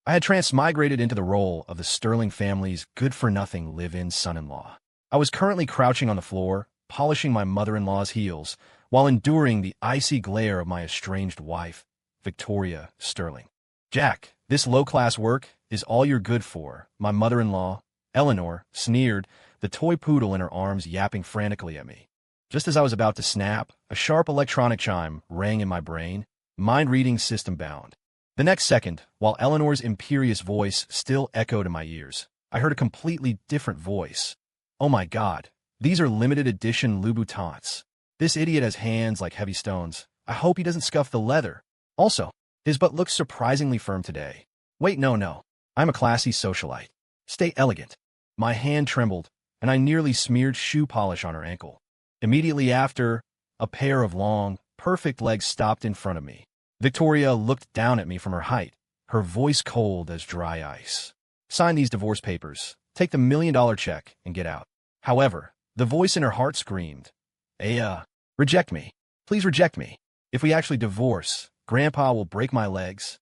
I had transmigrated into the role of the Sterling family's good-for-nothing live-in son-in-law. I was currently crouching on the floor, polishing my mother-in-law's heels, while enduring the icy glare of my estranged wife, Victoria Sterling. "Jack, this low-class work is all you're good for," my mother-in-law, Eleanor, sneered, the toy poodle in her arms yapping frantically at me. Just as I was about to snap, a sharp electronic chime rang in my brain, mind-reading system bound. The next second, while Eleanor's imperious voice still echoed in my ears, I heard a completely different voice. "Oh my God, these are limited edition Louboutins. This idiot has hands like heavy stones. I hope he doesn't scuff the leather. Also, his butt looks surprisingly firm today. Wait, no. I'm a classy socialite. Stay elegant." My hand trembled, and I nearly smeared shoe polish on her ankle. Immediately after, a pair of long, perfect legs stopped in front of me. Victoria looked down at me from her height, her voice cold as dry ice. "Sign these divorce papers, take the $1 million check, and get out." However, the voice in her heart screamed, reject me. Please reject me. If we actually divorce, Grandpa will break my legs.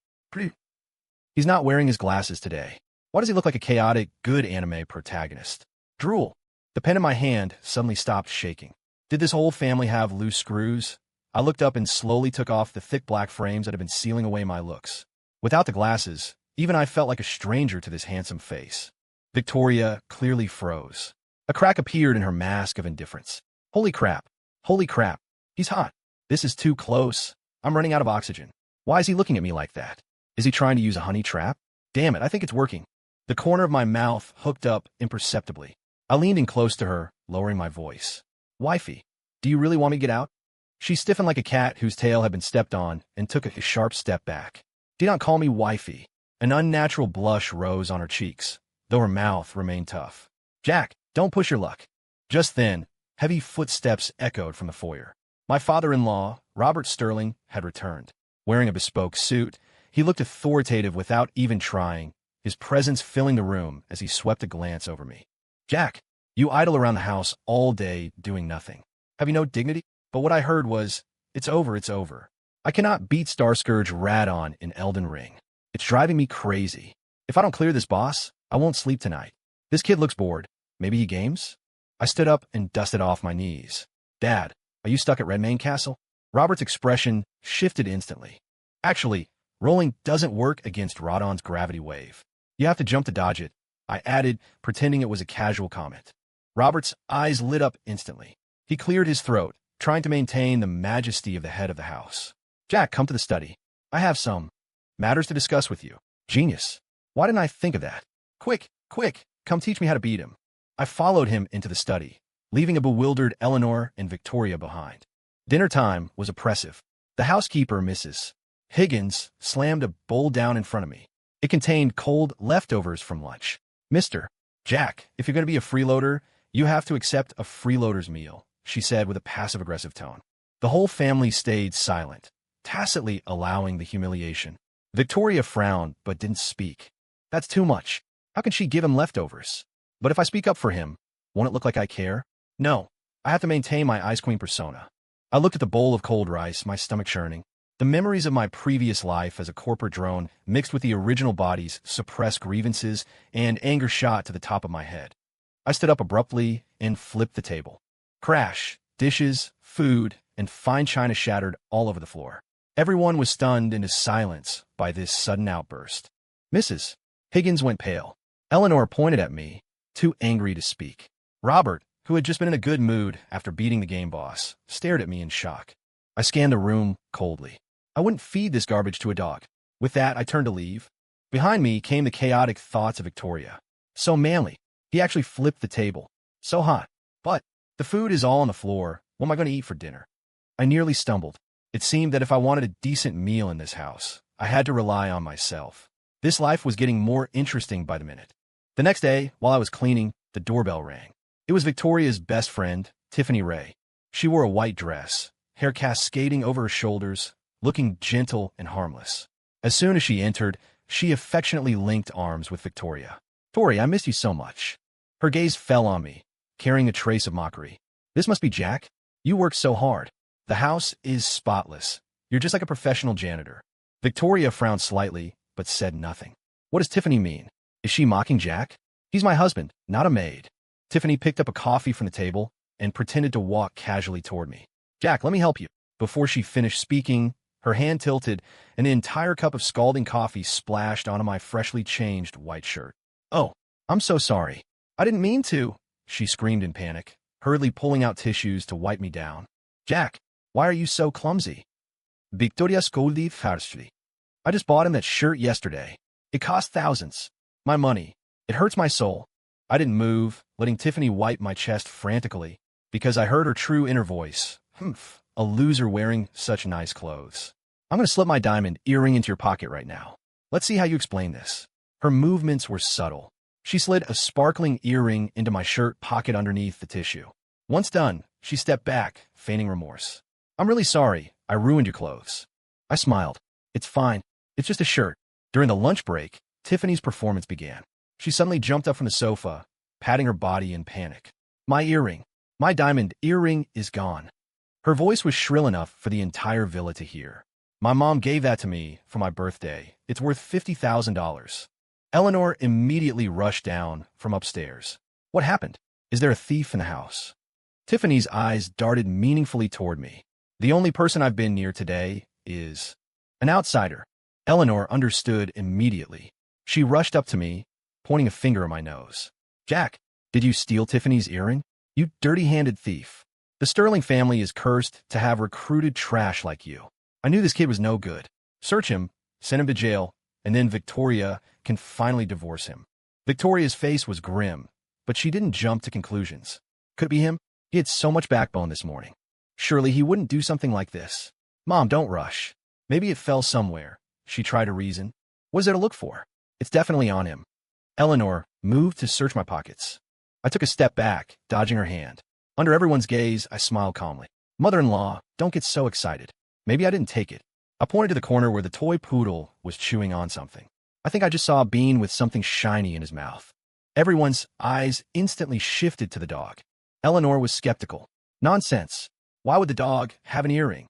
He's not wearing his glasses today. Why does he look like a chaotic, good anime protagonist? Drool. The pen in my hand suddenly stopped shaking. Did this whole family have loose screws? I looked up and slowly took off the thick black frames that had been sealing away my looks. Without the glasses, even I felt like a stranger to this handsome face. Victoria clearly froze. A crack appeared in her mask of indifference. Holy crap. He's hot. This is too close. I'm running out of oxygen. Why is he looking at me like that? Is he trying to use a honey trap? Damn it, I think it's working. The corner of my mouth hooked up imperceptibly. I leaned in close to her, lowering my voice. "Wifey, do you really want me to get out?" She stiffened like a cat whose tail had been stepped on and took a sharp step back. "Do not call me wifey." An unnatural blush rose on her cheeks, though her mouth remained tough. "Jack, don't push your luck." Just then, heavy footsteps echoed from the foyer. My father-in-law, Robert Sterling, had returned. Wearing a bespoke suit, he looked authoritative without even trying, his presence filling the room as he swept a glance over me. "Jack, you idle around the house all day doing nothing. Have you no dignity?" But what I heard was, it's over. I cannot beat Starscourge Radon in Elden Ring. It's driving me crazy. If I don't clear this boss, I won't sleep tonight. This kid looks bored. Maybe he games?" I stood up and dusted off my knees. "Dad, are you stuck at Redmane Castle?" Robert's expression shifted instantly. "Actually, rolling doesn't work against Radon's gravity wave. You have to jump to dodge it," I added, pretending it was a casual comment. Robert's eyes lit up instantly. He cleared his throat, trying to maintain the majesty of the head of the house. "Jack, come to the study. I have some matters to discuss with you." Genius. Why didn't I think of that? Quick, come teach me how to beat him." I followed him into the study, leaving a bewildered Eleanor and Victoria behind. Dinner time was oppressive. The housekeeper, Mrs. Higgins, slammed a bowl down in front of me. It contained cold leftovers from lunch. "Mr. Jack, if you're going to be a freeloader, you have to accept a freeloader's meal," she said with a passive-aggressive tone. The whole family stayed silent, tacitly allowing the humiliation. Victoria frowned but didn't speak. That's too much. How can she give him leftovers? But if I speak up for him, won't it look like I care? No, I have to maintain my Ice Queen persona. I looked at the bowl of cold rice, my stomach churning. The memories of my previous life as a corporate drone mixed with the original body's suppressed grievances and anger shot to the top of my head. I stood up abruptly and flipped the table. Crash, dishes, food, and fine china shattered all over the floor. Everyone was stunned into silence by this sudden outburst. Mrs. Higgins went pale. Eleanor pointed at me, too angry to speak. Robert, who had just been in a good mood after beating the game boss, stared at me in shock. I scanned the room coldly. I wouldn't feed this garbage to a dog. With that, I turned to leave. Behind me came the chaotic thoughts of Victoria. So manly. He actually flipped the table. So hot. But the food is all on the floor. What am I going to eat for dinner? I nearly stumbled. It seemed that if I wanted a decent meal in this house, I had to rely on myself. This life was getting more interesting by the minute. The next day, while I was cleaning, the doorbell rang. It was Victoria's best friend, Tiffany Ray. She wore a white dress, hair cascading over her shoulders, looking gentle and harmless. As soon as she entered, she affectionately linked arms with Victoria. "Tori, I missed you so much." Her gaze fell on me, carrying a trace of mockery. "This must be Jack? You work so hard. The house is spotless. You're just like a professional janitor." Victoria frowned slightly, but said nothing. What does Tiffany mean? Is she mocking Jack? He's my husband, not a maid. Tiffany picked up a coffee from the table and pretended to walk casually toward me. Jack, let me help you. Before she finished speaking, her hand tilted, and the entire cup of scalding coffee splashed onto my freshly changed white shirt. Oh, I'm so sorry. I didn't mean to, she screamed in panic, hurriedly pulling out tissues to wipe me down. Jack, why are you so clumsy? Victoria scolded harshly. I just bought him that shirt yesterday. It cost thousands. My money. It hurts my soul. I didn't move, letting Tiffany wipe my chest frantically, because I heard her true inner voice. Humph, a loser wearing such nice clothes. I'm going to slip my diamond earring into your pocket right now. Let's see how you explain this. Her movements were subtle. She slid a sparkling earring into my shirt pocket underneath the tissue. Once done, she stepped back, feigning remorse. I'm really sorry. I ruined your clothes. I smiled. It's fine. It's just a shirt. During the lunch break, Tiffany's performance began. She suddenly jumped up from the sofa, patting her body in panic. My earring. My diamond earring is gone. Her voice was shrill enough for the entire villa to hear. My mom gave that to me for my birthday. It's worth $50,000. Eleanor immediately rushed down from upstairs. What happened? Is there a thief in the house? Tiffany's eyes darted meaningfully toward me. The only person I've been near today is an outsider. Eleanor understood immediately. She rushed up to me, pointing a finger at my nose. Jack, did you steal Tiffany's earring? You dirty-handed thief. The Sterling family is cursed to have recruited trash like you. I knew this kid was no good. Search him, send him to jail, and then Victoria can finally divorce him. Victoria's face was grim, but she didn't jump to conclusions. Could it be him? He had so much backbone this morning. Surely he wouldn't do something like this. Mom, don't rush. Maybe it fell somewhere, she tried to reason. What is there to look for? It's definitely on him. Eleanor moved to search my pockets. I took a step back, dodging her hand. Under everyone's gaze, I smiled calmly. Mother-in-law, don't get so excited. Maybe I didn't take it. I pointed to the corner where the toy poodle was chewing on something. I think I just saw Bean with something shiny in his mouth. Everyone's eyes instantly shifted to the dog. Eleanor was skeptical. Nonsense. Why would the dog have an earring?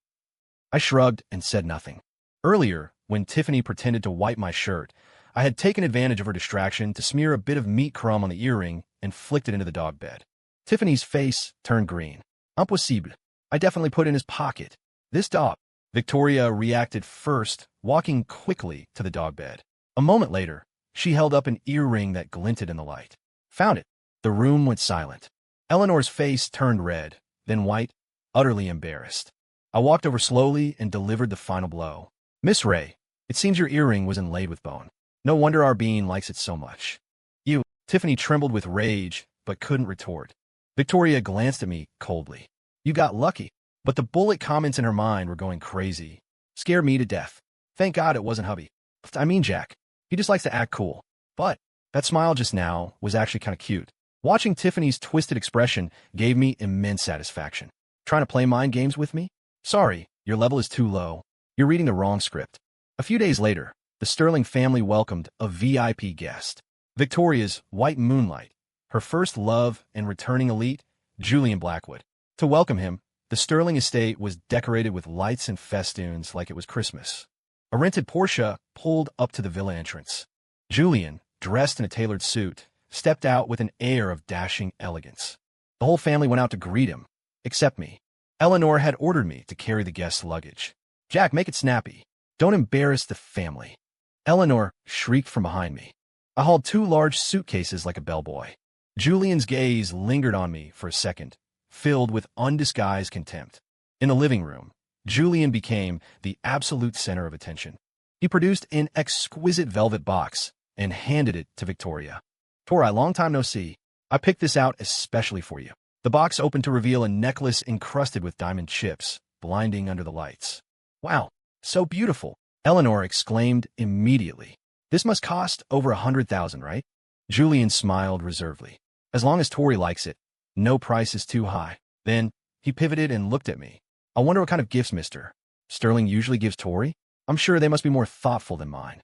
I shrugged and said nothing. Earlier, when Tiffany pretended to wipe my shirt, I had taken advantage of her distraction to smear a bit of meat crumb on the earring and flicked it into the dog bed. Tiffany's face turned green. Impossible. I definitely put it in his pocket. This dog. Victoria reacted first, walking quickly to the dog bed. A moment later, she held up an earring that glinted in the light. Found it. The room went silent. Eleanor's face turned red, then white, utterly embarrassed. I walked over slowly and delivered the final blow. Miss Ray, it seems your earring was inlaid with bone. No wonder our Bean likes it so much. You. Tiffany trembled with rage, but couldn't retort. Victoria glanced at me coldly. You got lucky. But the bullet comments in her mind were going crazy. Scared me to death. Thank God it wasn't hubby. I mean Jack. He just likes to act cool. But that smile just now was actually kind of cute. Watching Tiffany's twisted expression gave me immense satisfaction. Trying to play mind games with me? Sorry, your level is too low. You're reading the wrong script. A few days later, the Sterling family welcomed a VIP guest. Victoria's white moonlight, her first love and returning elite, Julian Blackwood. To welcome him, the Sterling estate was decorated with lights and festoons like it was Christmas. A rented Porsche pulled up to the villa entrance. Julian, dressed in a tailored suit, stepped out with an air of dashing elegance. The whole family went out to greet him, except me. Eleanor had ordered me to carry the guest's luggage. Jack, make it snappy. Don't embarrass the family. Eleanor shrieked from behind me. I hauled 2 large suitcases like a bellboy. Julian's gaze lingered on me for a second, filled with undisguised contempt. In the living room, Julian became the absolute center of attention. He produced an exquisite velvet box and handed it to Victoria. Tori, long time no see. I picked this out especially for you. The box opened to reveal a necklace encrusted with diamond chips, blinding under the lights. Wow, so beautiful, Eleanor exclaimed immediately. This must cost over $100,000, right? Julian smiled reservedly. As long as Tori likes it, no price is too high. Then, he pivoted and looked at me. I wonder what kind of gifts Mr. Sterling usually gives Tori? I'm sure they must be more thoughtful than mine.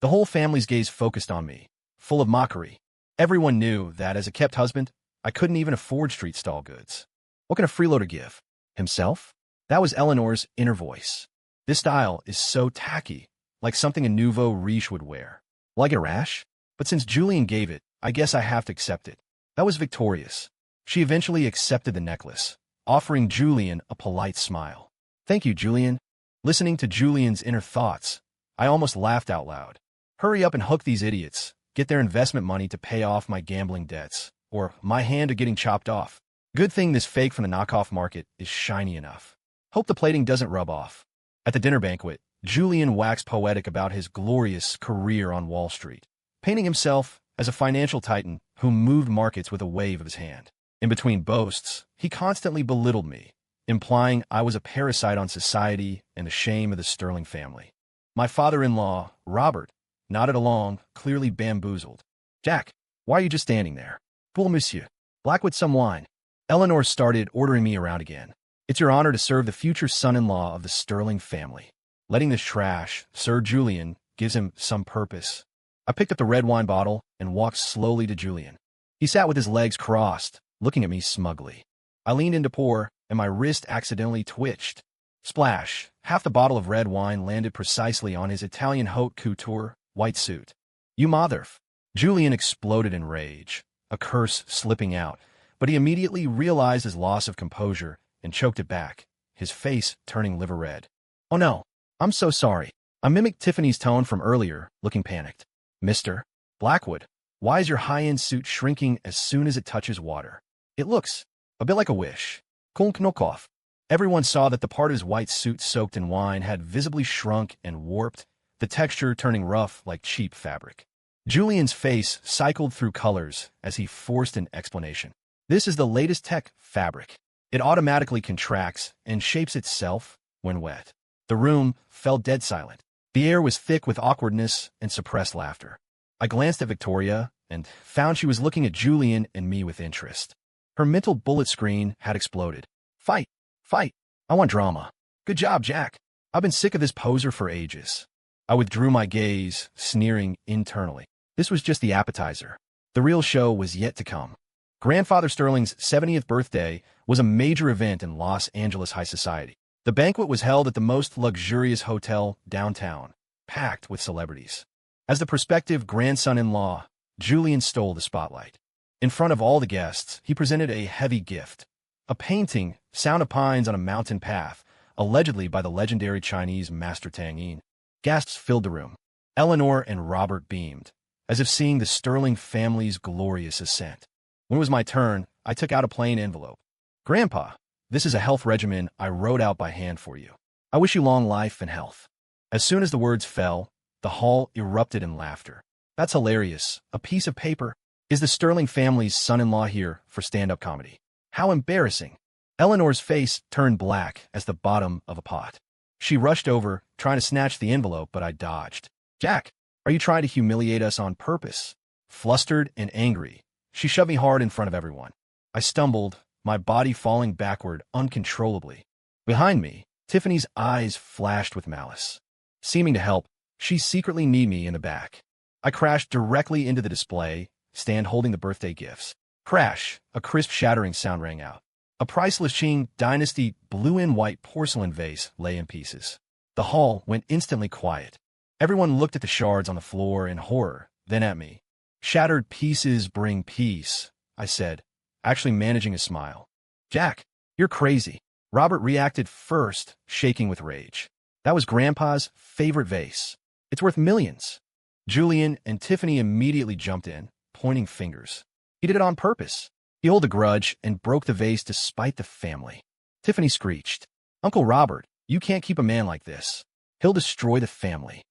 The whole family's gaze focused on me, full of mockery. Everyone knew that as a kept husband, I couldn't even afford street stall goods. What can a freeloader give? Himself? That was Eleanor's inner voice. This style is so tacky, like something a nouveau riche would wear. Will I get a rash? But since Julian gave it, I guess I have to accept it. That was victorious. She eventually accepted the necklace, offering Julian a polite smile. Thank you, Julian. Listening to Julian's inner thoughts, I almost laughed out loud. Hurry up and hook these idiots. Get their investment money to pay off my gambling debts, or my hand are getting chopped off. Good thing this fake from the knockoff market is shiny enough. Hope the plating doesn't rub off. At the dinner banquet, Julian waxed poetic about his glorious career on Wall Street, painting himself as a financial titan who moved markets with a wave of his hand. In between boasts, he constantly belittled me, implying I was a parasite on society and the shame of the Sterling family. My father-in-law, Robert, nodded along, clearly bamboozled. Jack, why are you just standing there? Pour monsieur. Black with some wine. Eleanor started ordering me around again. It's your honor to serve the future son-in-law of the Sterling family. Letting this trash, Sir Julian, gives him some purpose. I picked up the red wine bottle and walked slowly to Julian. He sat with his legs crossed, looking at me smugly. I leaned in to pour, and my wrist accidentally twitched. Splash! Half the bottle of red wine landed precisely on his Italian haute couture white suit. You motherf! Julian exploded in rage, a curse slipping out, but he immediately realized his loss of composure and choked it back, his face turning liver red. Oh no, I'm so sorry. I mimicked Tiffany's tone from earlier, looking panicked. Mr. Blackwood, why is your high-end suit shrinking as soon as it touches water? It looks a bit like a wish. Kolnknokoff. Everyone saw that the part of his white suit soaked in wine had visibly shrunk and warped, the texture turning rough like cheap fabric. Julian's face cycled through colors as he forced an explanation. This is the latest tech fabric. It automatically contracts and shapes itself when wet. The room fell dead silent. The air was thick with awkwardness and suppressed laughter. I glanced at Victoria and found she was looking at Julian and me with interest. Her mental bullet screen had exploded. Fight! Fight! I want drama. Good job, Jack. I've been sick of this poser for ages. I withdrew my gaze, sneering internally. This was just the appetizer. The real show was yet to come. Grandfather Sterling's 70th birthday was a major event in Los Angeles high society. The banquet was held at the most luxurious hotel downtown, packed with celebrities. As the prospective grandson-in-law, Julian stole the spotlight. In front of all the guests, he presented a heavy gift, a painting, Sound of Pines on a Mountain Path, allegedly by the legendary Chinese master Tang Yin. Gasps filled the room. Eleanor and Robert beamed, as if seeing the Sterling family's glorious ascent. When it was my turn, I took out a plain envelope. Grandpa, this is a health regimen I wrote out by hand for you. I wish you long life and health. As soon as the words fell, the hall erupted in laughter. That's hilarious. A piece of paper. Is the Sterling family's son-in-law here for stand-up comedy? How embarrassing. Eleanor's face turned black as the bottom of a pot. She rushed over, trying to snatch the envelope, but I dodged. Jack, are you trying to humiliate us on purpose? Flustered and angry, she shoved me hard in front of everyone. I stumbled, my body falling backward uncontrollably. Behind me, Tiffany's eyes flashed with malice. Seeming to help, she secretly kneed me in the back. I crashed directly into the display stand holding the birthday gifts. Crash! A crisp shattering sound rang out. A priceless Qing Dynasty blue and white porcelain vase lay in pieces. The hall went instantly quiet. Everyone looked at the shards on the floor in horror, then at me. Shattered pieces bring peace, I said, actually managing a smile. Jack, you're crazy. Robert reacted first, shaking with rage. That was Grandpa's favorite vase. It's worth millions. Julian and Tiffany immediately jumped in, pointing fingers. He did it on purpose. He held a grudge and broke the vase to spite the family. Tiffany screeched, Uncle Robert, you can't keep a man like this. He'll destroy the family.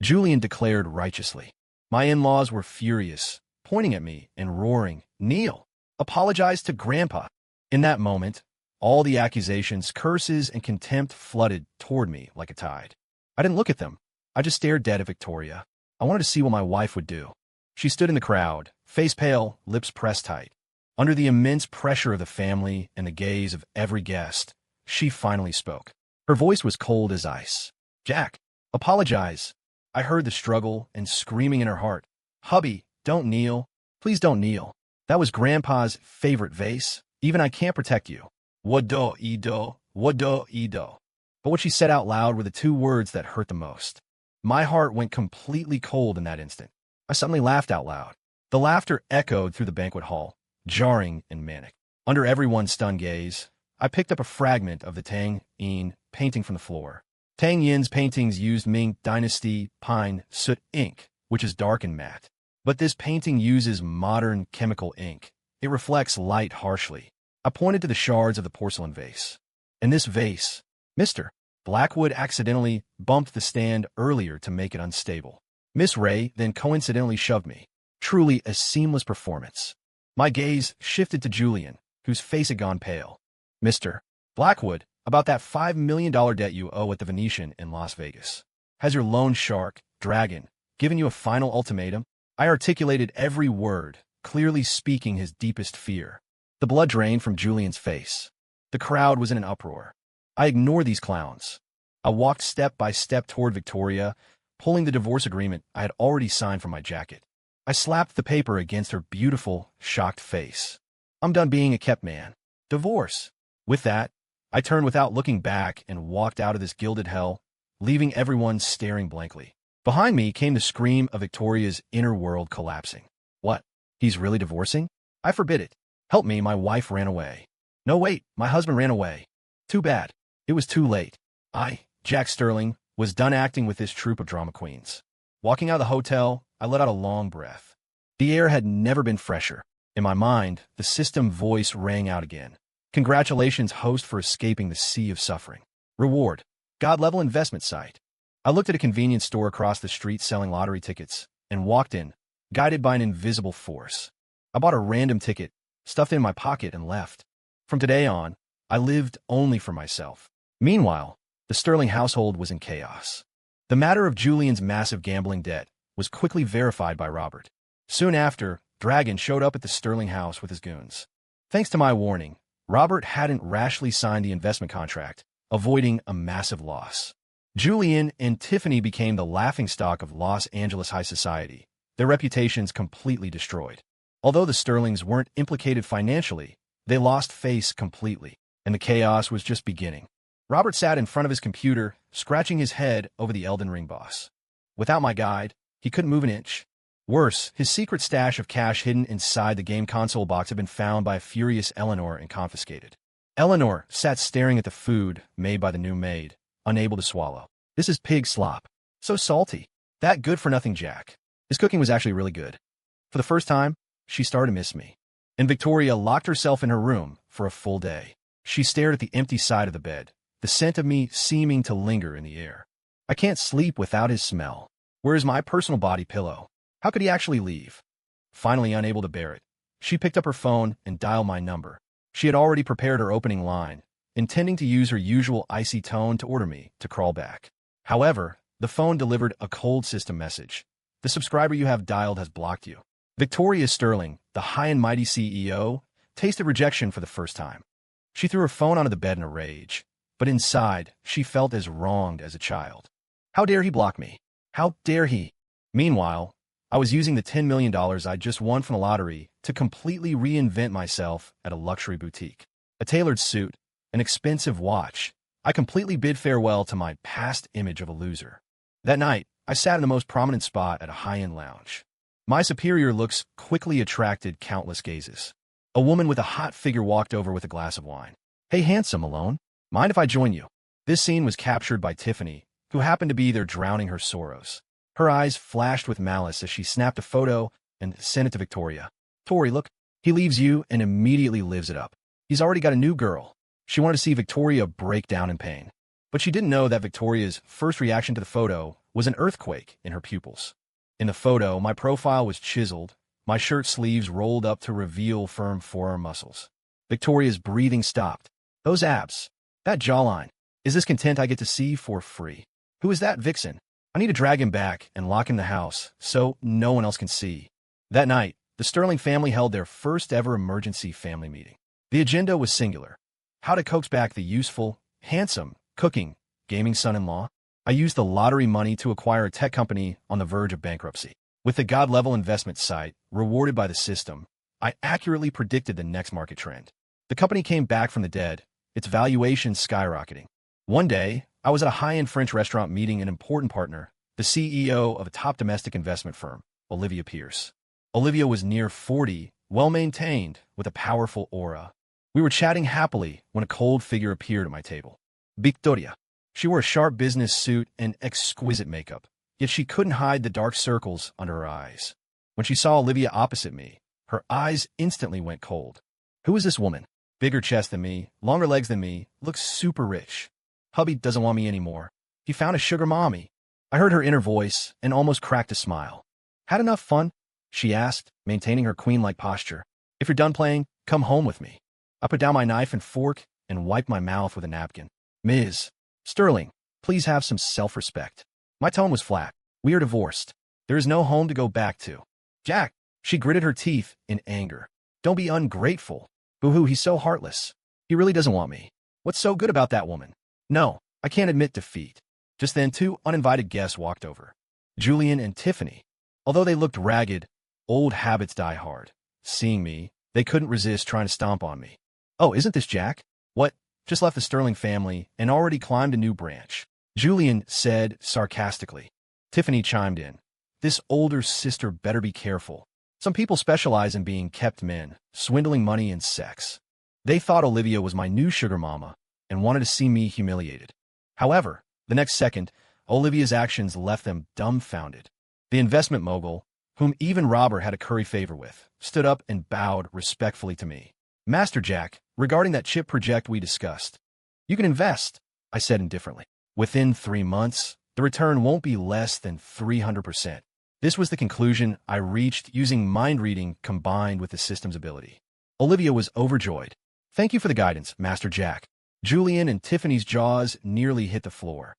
Julian declared righteously. My in-laws were furious, pointing at me and roaring, Kneel! Apologize to Grandpa. In that moment, all the accusations, curses, and contempt flooded toward me like a tide. I didn't look at them. I just stared dead at Victoria. I wanted to see what my wife would do. She stood in the crowd, face pale, lips pressed tight. Under the immense pressure of the family and the gaze of every guest, she finally spoke. Her voice was cold as ice. Jack, apologize. I heard the struggle and screaming in her heart. Hubby, don't kneel. Please don't kneel. That was Grandpa's favorite vase. Even I can't protect you. Wado Ido, Wado Ido. But what she said out loud were the two words that hurt the most. My heart went completely cold in that instant. I suddenly laughed out loud. The laughter echoed through the banquet hall, jarring and manic. Under everyone's stunned gaze, I picked up a fragment of the Tang Yin painting from the floor. Tang Yin's paintings used Ming Dynasty pine soot ink, which is dark and matte. But this painting uses modern chemical ink. It reflects light harshly. I pointed to the shards of the porcelain vase. In this vase, Mr. Blackwood accidentally bumped the stand earlier to make it unstable. Miss Ray then coincidentally shoved me. Truly a seamless performance. My gaze shifted to Julian, whose face had gone pale. Mr. Blackwood, about that $5 million debt you owe at the Venetian in Las Vegas. Has your loan shark, Dragon, given you a final ultimatum? I articulated every word, clearly speaking his deepest fear. The blood drained from Julian's face. The crowd was in an uproar. I ignored these clowns. I walked step by step toward Victoria, pulling the divorce agreement I had already signed from my jacket. I slapped the paper against her beautiful, shocked face. I'm done being a kept man. Divorce. With that, I turned without looking back and walked out of this gilded hell, leaving everyone staring blankly. Behind me came the scream of Victoria's inner world collapsing. What? He's really divorcing? I forbid it. Help me, my wife ran away. No, wait, my husband ran away. Too bad. It was too late. I, Jack Sterling, was done acting with this troupe of drama queens. Walking out of the hotel, I let out a long breath. The air had never been fresher. In my mind, the system voice rang out again. Congratulations, host, for escaping the sea of suffering. Reward. God-level investment site. I looked at a convenience store across the street selling lottery tickets and walked in, guided by an invisible force. I bought a random ticket, stuffed it in my pocket, and left. From today on, I lived only for myself. Meanwhile, the Sterling household was in chaos. The matter of Julian's massive gambling debt was quickly verified by Robert. Soon after, Dragon showed up at the Sterling house with his goons. Thanks to my warning, Robert hadn't rashly signed the investment contract, avoiding a massive loss. Julian and Tiffany became the laughingstock of Los Angeles high society, their reputations completely destroyed. Although the Sterlings weren't implicated financially, they lost face completely, and the chaos was just beginning. Robert sat in front of his computer, scratching his head over the Elden Ring boss. Without my guide, he couldn't move an inch. Worse, his secret stash of cash hidden inside the game console box had been found by a furious Eleanor and confiscated. Eleanor sat staring at the food made by the new maid, unable to swallow. This is pig slop. So salty. That good-for-nothing Jack. His cooking was actually really good. For the first time, she started to miss me. And Victoria locked herself in her room for a full day. She stared at the empty side of the bed, the scent of me seeming to linger in the air. I can't sleep without his smell. Where is my personal body pillow? How could he actually leave? Finally unable to bear it, she picked up her phone and dialed my number. She had already prepared her opening line, intending to use her usual icy tone to order me to crawl back. However, the phone delivered a cold system message. The subscriber you have dialed has blocked you. Victoria Sterling, the high and mighty CEO, tasted rejection for the first time. She threw her phone onto the bed in a rage, but inside, she felt as wronged as a child. How dare he block me? How dare he? Meanwhile, I was using the $10 million I'd just won from the lottery to completely reinvent myself at a luxury boutique. A tailored suit, an expensive watch. I completely bid farewell to my past image of a loser. That night, I sat in the most prominent spot at a high-end lounge. My superior looks quickly attracted countless gazes. A woman with a hot figure walked over with a glass of wine. Hey, handsome Malone. Mind if I join you? This scene was captured by Tiffany, who happened to be there drowning her sorrows. Her eyes flashed with malice as she snapped a photo and sent it to Victoria. Tori, look, he leaves you and immediately lives it up. He's already got a new girl. She wanted to see Victoria break down in pain. But she didn't know that Victoria's first reaction to the photo was an earthquake in her pupils. In the photo, my profile was chiseled, my shirt sleeves rolled up to reveal firm forearm muscles. Victoria's breathing stopped. Those abs, that jawline, is this content I get to see for free? Who is that vixen? I need to drag him back and lock him in the house so no one else can see. That night, the Sterling family held their first ever emergency family meeting. The agenda was singular. How to coax back the useful, handsome, cooking, gaming son-in-law. I used the lottery money to acquire a tech company on the verge of bankruptcy. With the God-level investment site rewarded by the system, I accurately predicted the next market trend. The company came back from the dead, its valuation skyrocketing. One day, I was at a high-end French restaurant meeting an important partner, the CEO of a top domestic investment firm. Olivia Pierce. Olivia was near 40, well-maintained, with a powerful aura. We were chatting happily when a cold figure appeared at my table. Victoria. She wore a sharp business suit and exquisite makeup, yet she couldn't hide the dark circles under her eyes. When she saw Olivia opposite me, her eyes instantly went cold. Who is this woman? Bigger chest than me, longer legs than me, looks super rich. Hubby doesn't want me anymore. He found a sugar mommy. I heard her inner voice and almost cracked a smile. Had enough fun? She asked, maintaining her queen-like posture. If you're done playing, come home with me. I put down my knife and fork and wiped my mouth with a napkin. Ms. Sterling, please have some self-respect. My tone was flat. We are divorced. There is no home to go back to. Jack, she gritted her teeth in anger. Don't be ungrateful. Boo-hoo, he's so heartless. He really doesn't want me. What's so good about that woman? No, I can't admit defeat. Just then, two uninvited guests walked over. Julian and Tiffany. Although they looked ragged, old habits die hard. Seeing me, they couldn't resist trying to stomp on me. Oh, isn't this Jack? What? Just left the Sterling family and already climbed a new branch. Julian said sarcastically. Tiffany chimed in. This older sister better be careful. Some people specialize in being kept men, swindling money and sex. They thought Olivia was my new sugar mama and wanted to see me humiliated. However, the next second, Olivia's actions left them dumbfounded. The investment mogul, whom even Robert had a curry favor with, stood up and bowed respectfully to me. Master Jack, regarding that chip project we discussed. You can invest, I said indifferently. Within 3 months, the return won't be less than 300%. This was the conclusion I reached using mind reading combined with the system's ability. Olivia was overjoyed. Thank you for the guidance, Master Jack. Julian and Tiffany's jaws nearly hit the floor.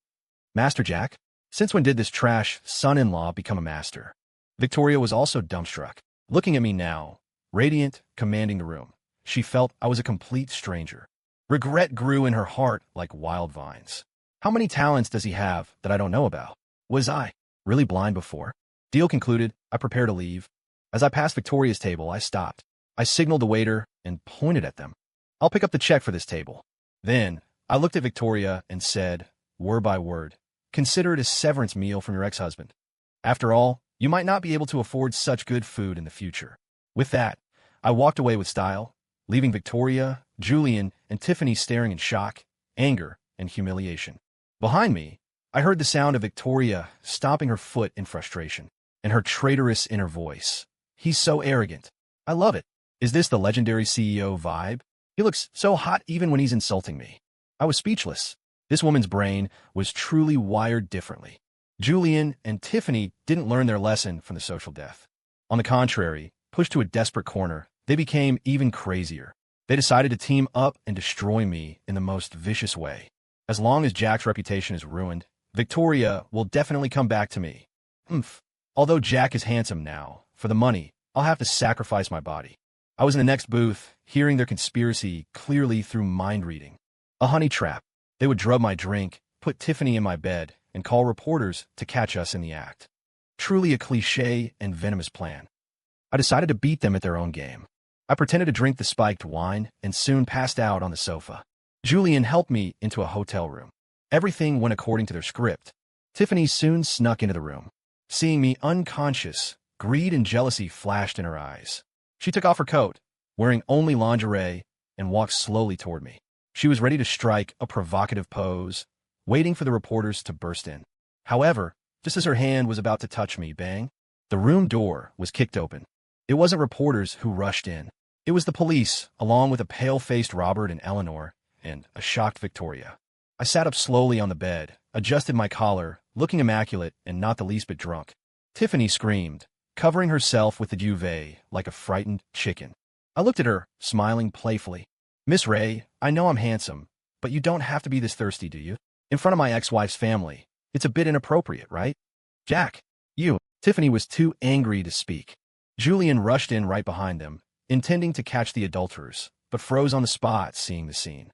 Master Jack? Since when did this trash son-in-law become a master? Victoria was also dumbstruck, looking at me now, radiant, commanding the room. She felt I was a complete stranger. Regret grew in her heart like wild vines. How many talents does he have that I don't know about? Was I really blind before? Deal concluded, I prepared to leave. As I passed Victoria's table, I stopped. I signaled the waiter and pointed at them. I'll pick up the check for this table. Then, I looked at Victoria and said, word by word, consider it a severance meal from your ex-husband. After all, you might not be able to afford such good food in the future. With that, I walked away with style, leaving Victoria, Julian, and Tiffany staring in shock, anger, and humiliation. Behind me, I heard the sound of Victoria stomping her foot in frustration, and her traitorous inner voice. He's so arrogant. I love it. Is this the legendary CEO vibe? He looks so hot even when he's insulting me. I was speechless. This woman's brain was truly wired differently. Julian and Tiffany didn't learn their lesson from the social death. On the contrary, pushed to a desperate corner, they became even crazier. They decided to team up and destroy me in the most vicious way. As long as Jack's reputation is ruined, Victoria will definitely come back to me. Although Jack is handsome now, for the money, I'll have to sacrifice my body. I was in the next booth, hearing their conspiracy clearly through mind reading. A honey trap. They would drug my drink, put Tiffany in my bed, and call reporters to catch us in the act. Truly a cliché and venomous plan. I decided to beat them at their own game. I pretended to drink the spiked wine and soon passed out on the sofa. Julian helped me into a hotel room. Everything went according to their script. Tiffany soon snuck into the room. Seeing me unconscious, greed and jealousy flashed in her eyes. She took off her coat, wearing only lingerie, and walked slowly toward me. She was ready to strike a provocative pose, waiting for the reporters to burst in. However, just as her hand was about to touch me, bang, the room door was kicked open. It wasn't reporters who rushed in. It was the police, along with a pale-faced Robert and Eleanor, and a shocked Victoria. I sat up slowly on the bed, adjusted my collar, looking immaculate and not the least bit drunk. Tiffany screamed, covering herself with the duvet like a frightened chicken. I looked at her, smiling playfully. Miss Ray, I know I'm handsome, but you don't have to be this thirsty, do you? In front of my ex-wife's family. It's a bit inappropriate, right? Jack, you. Tiffany was too angry to speak. Julian rushed in right behind them, intending to catch the adulterers, but froze on the spot seeing the scene.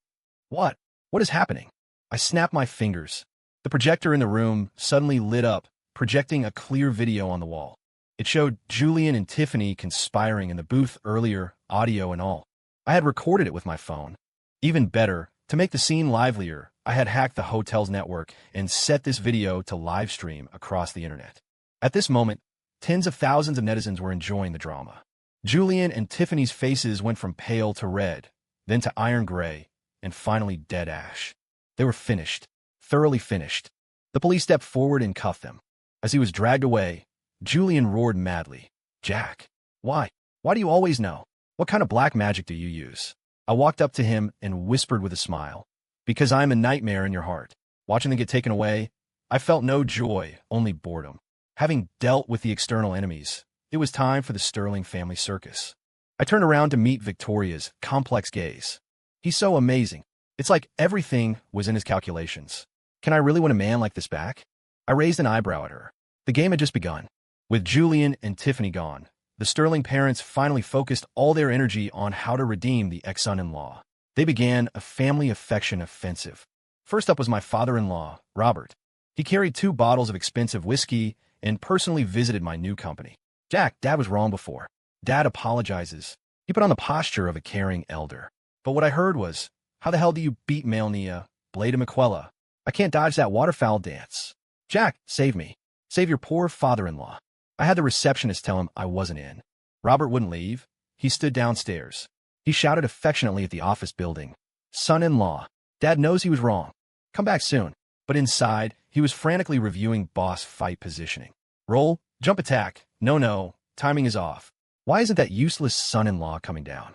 What? What is happening? I snapped my fingers. The projector in the room suddenly lit up, projecting a clear video on the wall. It showed Julian and Tiffany conspiring in the booth earlier, audio and all. I had recorded it with my phone. Even better, to make the scene livelier, I had hacked the hotel's network and set this video to live stream across the internet. At this moment, Tens of thousands of netizens were enjoying the drama. Julian and Tiffany's faces went from pale to red, then to iron gray, and finally dead ash. They were finished, thoroughly finished. The police stepped forward and cuffed them. As he was dragged away, Julian roared madly, "Jack, why? Why do you always know? What kind of black magic do you use?" I walked up to him and whispered with a smile, "Because I am a nightmare in your heart." Watching them get taken away, I felt no joy, only boredom. Having dealt with the external enemies, it was time for the Sterling family circus. I turned around to meet Victoria's complex gaze. "He's so amazing. It's like everything was in his calculations. Can I really win a man like this back?" I raised an eyebrow at her. The game had just begun. With Julian and Tiffany gone, the Sterling parents finally focused all their energy on how to redeem the ex-son-in-law. They began a family affection offensive. First up was my father-in-law, Robert. He carried 2 bottles of expensive whiskey and personally visited my new company. "Jack, Dad was wrong before. Dad apologizes." He put on the posture of a caring elder. But what I heard was, "How the hell do you beat Melnia, Blade of McQuella? I can't dodge that waterfowl dance." "Jack, save me. Save your poor father-in-law." I had the receptionist tell him I wasn't in. Robert wouldn't leave. He stood downstairs. He shouted affectionately at the office building, "Son-in-law, Dad knows he was wrong. Come back soon." But inside, he was frantically reviewing boss fight positioning. "Roll, jump attack. No, timing is off. Why isn't that useless son-in-law coming down?"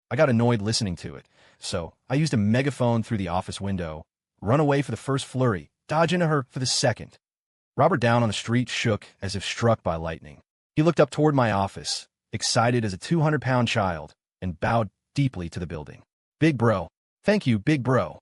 I got annoyed listening to it, so I used a megaphone through the office window, run away for the first flurry, dodge into her for the second. Robert down on the street shook as if struck by lightning. He looked up toward my office, excited as a 200-pound child, and bowed deeply to the building. "Big bro. Thank you, big bro."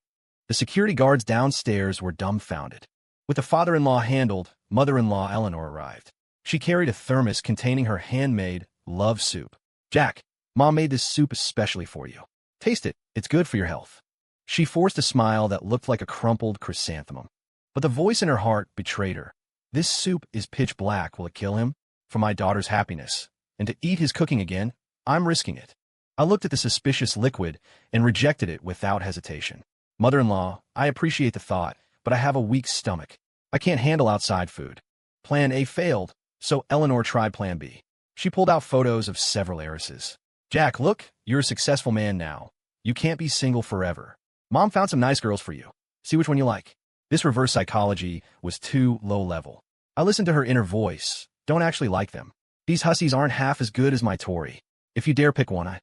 The security guards downstairs were dumbfounded. With the father-in-law handled, mother-in-law Eleanor arrived. She carried a thermos containing her handmade love soup. "Jack, Mom made this soup especially for you. Taste it. It's good for your health." She forced a smile that looked like a crumpled chrysanthemum. But the voice in her heart betrayed her. "This soup is pitch black. Will it kill him? For my daughter's happiness. And to eat his cooking again, I'm risking it." I looked at the suspicious liquid and rejected it without hesitation. "Mother-in-law, I appreciate the thought, but I have a weak stomach. I can't handle outside food." Plan A failed, so Eleanor tried Plan B. She pulled out photos of several heiresses. "Jack, look, you're a successful man now. You can't be single forever. Mom found some nice girls for you. See which one you like." This reverse psychology was too low level. I listened to her inner voice. "Don't actually like them. These hussies aren't half as good as my Tory. If you dare pick one,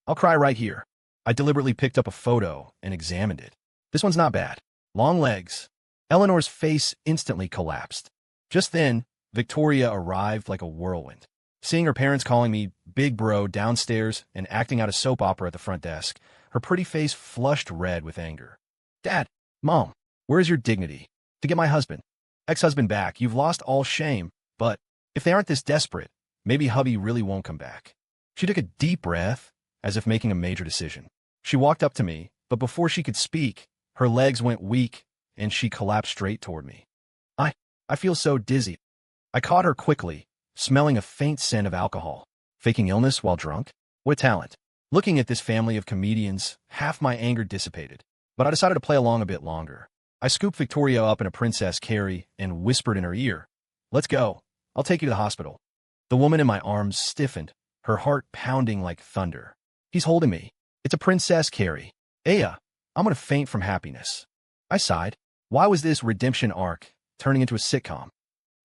I'll cry right here." I deliberately picked up a photo and examined it. "This one's not bad. Long legs." Eleanor's face instantly collapsed. Just then, Victoria arrived like a whirlwind. Seeing her parents calling me big bro downstairs and acting out a soap opera at the front desk, her pretty face flushed red with anger. "Dad, Mom, where is your dignity? To get my ex-husband back, you've lost all shame, but if they aren't this desperate, maybe hubby really won't come back." She took a deep breath, as if making a major decision. She walked up to me, but before she could speak, her legs went weak, and she collapsed straight toward me. I feel so dizzy." I caught her quickly, smelling a faint scent of alcohol. Faking illness while drunk? What talent. Looking at this family of comedians, half my anger dissipated. But I decided to play along a bit longer. I scooped Victoria up in a Princess Carrie and whispered in her ear, "Let's go. I'll take you to the hospital." The woman in my arms stiffened, her heart pounding like thunder. "He's holding me. It's a Princess Carrie. Aya, I'm gonna faint from happiness." I sighed. Why was this redemption arc turning into a sitcom?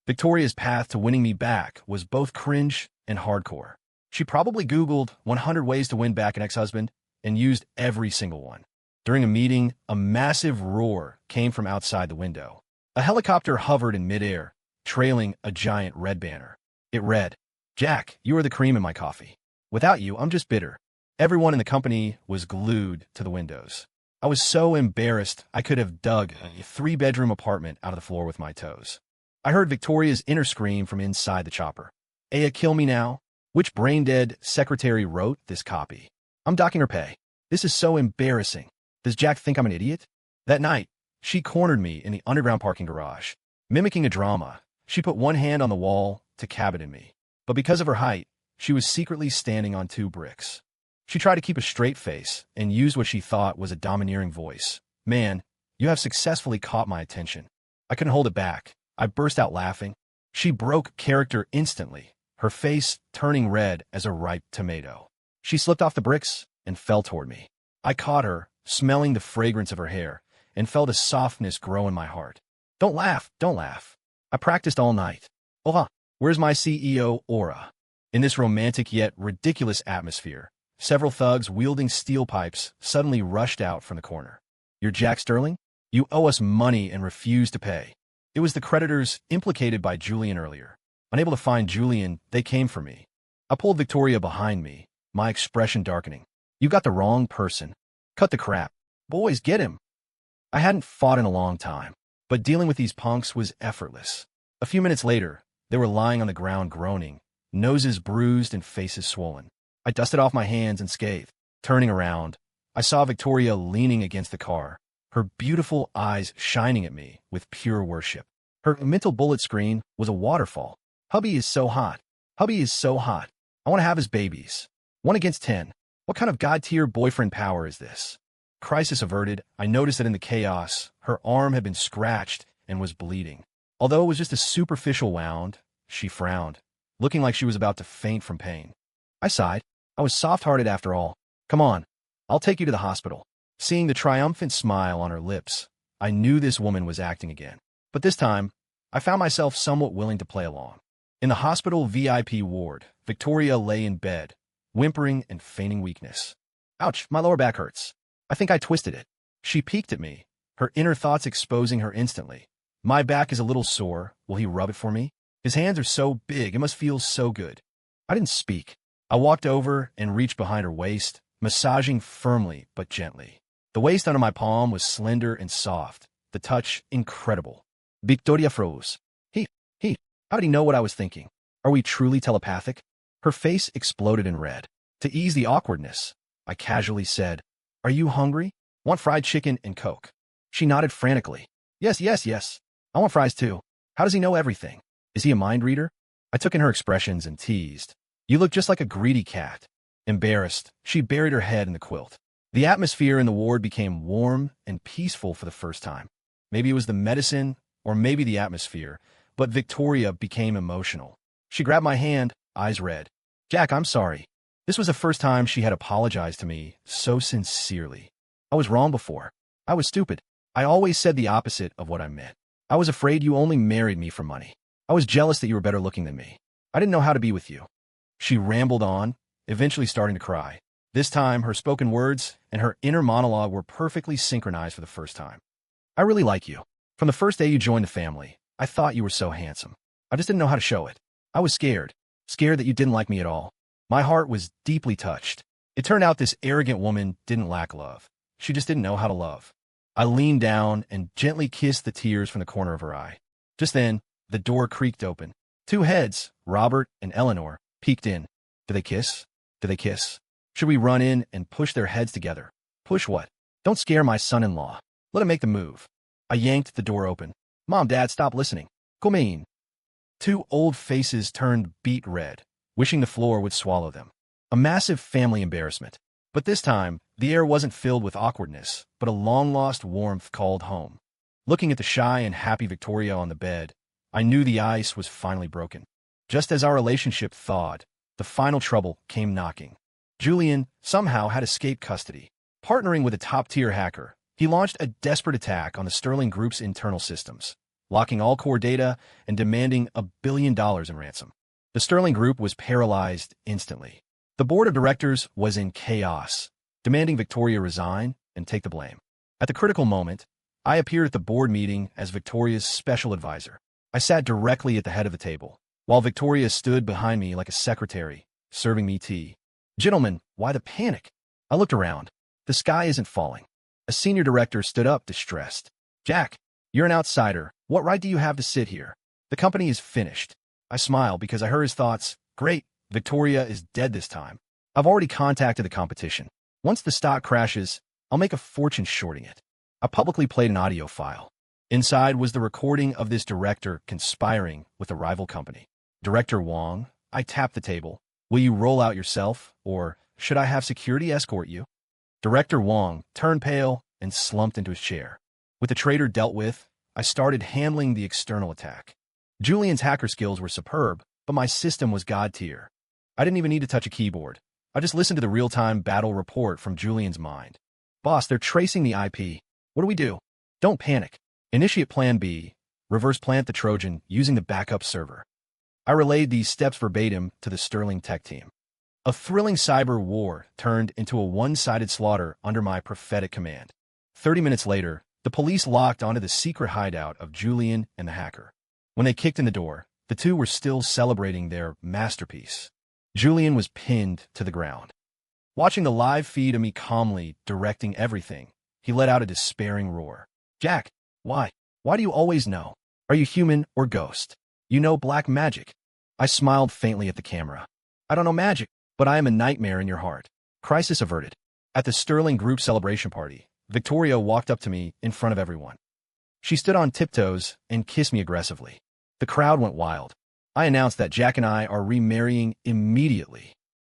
Victoria's path to winning me back was both cringe and hardcore. She probably Googled 100 ways to win back an ex-husband and used every single one. During a meeting, a massive roar came from outside the window. A helicopter hovered in midair, trailing a giant red banner. It read, "Jack, you are the cream in my coffee. Without you, I'm just bitter." Everyone in the company was glued to the windows. I was so embarrassed I could have dug a 3-bedroom apartment out of the floor with my toes. I heard Victoria's inner scream from inside the chopper. "Aya, kill me now." Which brain-dead secretary wrote this copy? I'm docking her pay. This is so embarrassing. Does Jack think I'm an idiot? That night, she cornered me in the underground parking garage. Mimicking a drama, she put one hand on the wall to cabinet me. But because of her height, she was secretly standing on 2 bricks. She tried to keep a straight face and used what she thought was a domineering voice. "Man, you have successfully caught my attention." I couldn't hold it back. I burst out laughing. She broke character instantly, her face turning red as a ripe tomato. She slipped off the bricks and fell toward me. I caught her, smelling the fragrance of her hair, and felt a softness grow in my heart. Don't laugh, don't laugh. I practiced all night. Oh, where's my CEO aura? In this romantic yet ridiculous atmosphere, several thugs wielding steel pipes suddenly rushed out from the corner. You're Jack Sterling? You owe us money and refuse to pay. It was the creditors implicated by Julian earlier. Unable to find Julian, they came for me. I pulled Victoria behind me, my expression darkening. You got the wrong person. Cut the crap. Boys, get him. I hadn't fought in a long time, but dealing with these punks was effortless. A few minutes later, they were lying on the ground groaning, noses bruised and faces swollen. I dusted off my hands and scathed. Turning around, I saw Victoria leaning against the car, her beautiful eyes shining at me with pure worship. Her mental bullet screen was a waterfall. Hubby is so hot. Hubby is so hot. I want to have his babies. 1 against 10. What kind of god-tier boyfriend power is this? Crisis averted, I noticed that in the chaos, her arm had been scratched and was bleeding. Although it was just a superficial wound, she frowned, looking like she was about to faint from pain. I sighed. I was soft-hearted after all. Come on, I'll take you to the hospital. Seeing the triumphant smile on her lips, I knew this woman was acting again. But this time, I found myself somewhat willing to play along. In the hospital VIP ward, Victoria lay in bed, whimpering and feigning weakness. Ouch, my lower back hurts. I think I twisted it. She peeked at me, her inner thoughts exposing her instantly. My back is a little sore. Will he rub it for me? His hands are so big, it must feel so good. I didn't speak. I walked over and reached behind her waist, massaging firmly but gently. The waist under my palm was slender and soft, the touch incredible. Victoria froze. How did he know what I was thinking? Are we truly telepathic? Her face exploded in red. To ease the awkwardness, I casually said, Are you hungry? Want fried chicken and Coke? She nodded frantically. Yes. I want fries too. How does he know everything? Is he a mind reader? I took in her expressions and teased. You look just like a greedy cat. Embarrassed, she buried her head in the quilt. The atmosphere in the ward became warm and peaceful for the first time. Maybe it was the medicine, or maybe the atmosphere, but Victoria became emotional. She grabbed my hand, eyes red. Jack, I'm sorry. This was the first time she had apologized to me so sincerely. I was wrong before. I was stupid. I always said the opposite of what I meant. I was afraid you only married me for money. I was jealous that you were better looking than me. I didn't know how to be with you. She rambled on, eventually starting to cry. This time, her spoken words and her inner monologue were perfectly synchronized for the first time. I really like you. From the first day you joined the family, I thought you were so handsome. I just didn't know how to show it. I was scared that you didn't like me at all. My heart was deeply touched. It turned out this arrogant woman didn't lack love. She just didn't know how to love. I leaned down and gently kissed the tears from the corner of her eye. Just then, the door creaked open. 2 heads, Robert and Eleanor, peeked in. Do they kiss? Should we run in and push their heads together? Push what? Don't scare my son-in-law. Let him make the move. I yanked the door open. Mom, Dad, stop listening. Come in. 2 old faces turned beet red, wishing the floor would swallow them. A massive family embarrassment. But this time, the air wasn't filled with awkwardness, but a long-lost warmth called home. Looking at the shy and happy Victoria on the bed, I knew the ice was finally broken. Just as our relationship thawed, the final trouble came knocking. Julian somehow had escaped custody. Partnering with a top-tier hacker, he launched a desperate attack on the Sterling Group's internal systems, locking all core data and demanding $1 billion in ransom. The Sterling Group was paralyzed instantly. The board of directors was in chaos, demanding Victoria resign and take the blame. At the critical moment, I appeared at the board meeting as Victoria's special advisor. I sat directly at the head of the table, while Victoria stood behind me like a secretary, serving me tea. Gentlemen, why the panic? I looked around. The sky isn't falling. A senior director stood up, distressed. Jack, you're an outsider. What right do you have to sit here? The company is finished. I smiled because I heard his thoughts. Great, Victoria is dead this time. I've already contacted the competition. Once the stock crashes, I'll make a fortune shorting it. I publicly played an audio file. Inside was the recording of this director conspiring with a rival company. Director Wong, I tapped the table. Will you roll out yourself, or should I have security escort you? Director Wong turned pale and slumped into his chair. With the traitor dealt with, I started handling the external attack. Julian's hacker skills were superb, but my system was god tier. I didn't even need to touch a keyboard. I just listened to the real-time battle report from Julian's mind. Boss, they're tracing the IP. What do we do? Don't panic. Initiate Plan B. Reverse plant the Trojan using the backup server. I relayed these steps verbatim to the Sterling tech team. A thrilling cyber war turned into a one-sided slaughter under my prophetic command. 30 minutes later, the police locked onto the secret hideout of Julian and the hacker. When they kicked in the door, the two were still celebrating their masterpiece. Julian was pinned to the ground. Watching the live feed of me calmly directing everything, he let out a despairing roar. Jack, why? Why do you always know? Are you human or ghost? You know black magic. I smiled faintly at the camera. I don't know magic, but I am a nightmare in your heart. Crisis averted. At the Sterling group celebration party, Victoria walked up to me in front of everyone. She stood on tiptoes and kissed me aggressively. The crowd went wild. I announced that Jack and I are remarrying immediately.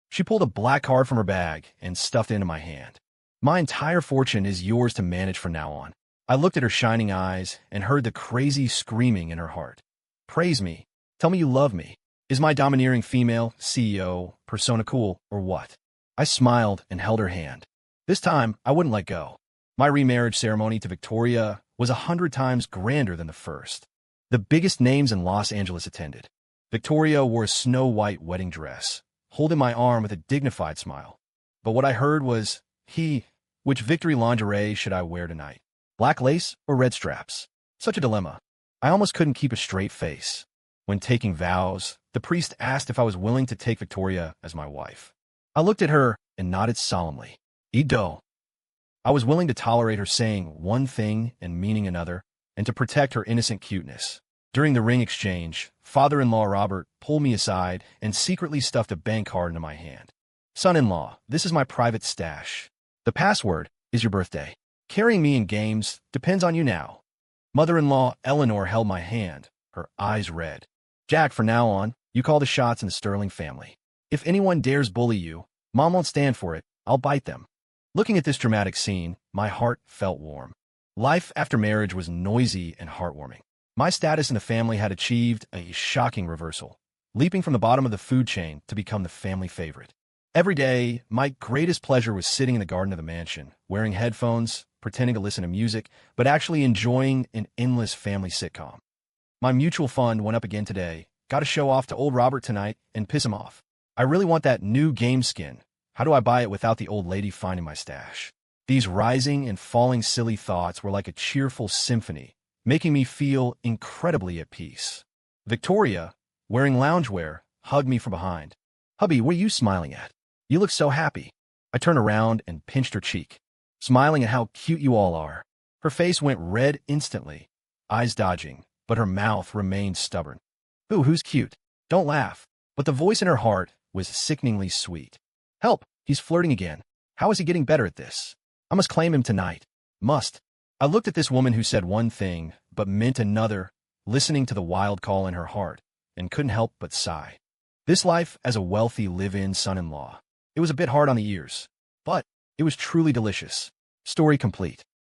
She pulled a black card from her bag and stuffed it into my hand. My entire fortune is yours to manage from now on. I looked at her shining eyes and heard the crazy screaming in her heart. Praise me. Tell me you love me. Is my domineering female CEO persona cool or what? I smiled and held her hand. This time, I wouldn't let go. My remarriage ceremony to Victoria was 100 times grander than the first. The biggest names in Los Angeles attended. Victoria wore a snow-white wedding dress, holding my arm with a dignified smile. But what I heard was, which victory lingerie should I wear tonight? Black lace or red straps? Such a dilemma. I almost couldn't keep a straight face. When taking vows, the priest asked if I was willing to take Victoria as my wife. I looked at her and nodded solemnly. Ido. I was willing to tolerate her saying one thing and meaning another, and to protect her innocent cuteness. During the ring exchange, father-in-law Robert pulled me aside and secretly stuffed a bank card into my hand. Son-in-law, this is my private stash. The password is your birthday. Carrying me in games depends on you now. Mother-in-law Eleanor held my hand, her eyes red. Jack, from now on, you call the shots in the Sterling family. If anyone dares bully you, Mom won't stand for it. I'll bite them. Looking at this dramatic scene, my heart felt warm. Life after marriage was noisy and heartwarming. My status in the family had achieved a shocking reversal, leaping from the bottom of the food chain to become the family favorite. Every day, my greatest pleasure was sitting in the garden of the mansion, wearing headphones, pretending to listen to music, but actually enjoying an endless family sitcom. My mutual fund went up again today. Got to show off to old Robert tonight and piss him off. I really want that new game skin. How do I buy it without the old lady finding my stash? These rising and falling silly thoughts were like a cheerful symphony, making me feel incredibly at peace. Victoria, wearing loungewear, hugged me from behind. Hubby, what are you smiling at? You look so happy. I turned around and pinched her cheek, smiling at how cute you all are. Her face went red instantly, eyes dodging, but her mouth remained stubborn. Ooh, who's cute? Don't laugh. But the voice in her heart was sickeningly sweet. Help, he's flirting again. How is he getting better at this? I must claim him tonight. Must. I looked at this woman who said one thing, but meant another, listening to the wild call in her heart, and couldn't help but sigh. This life as a wealthy live-in son-in-law. It was a bit hard on the ears, but it was truly delicious. Story complete.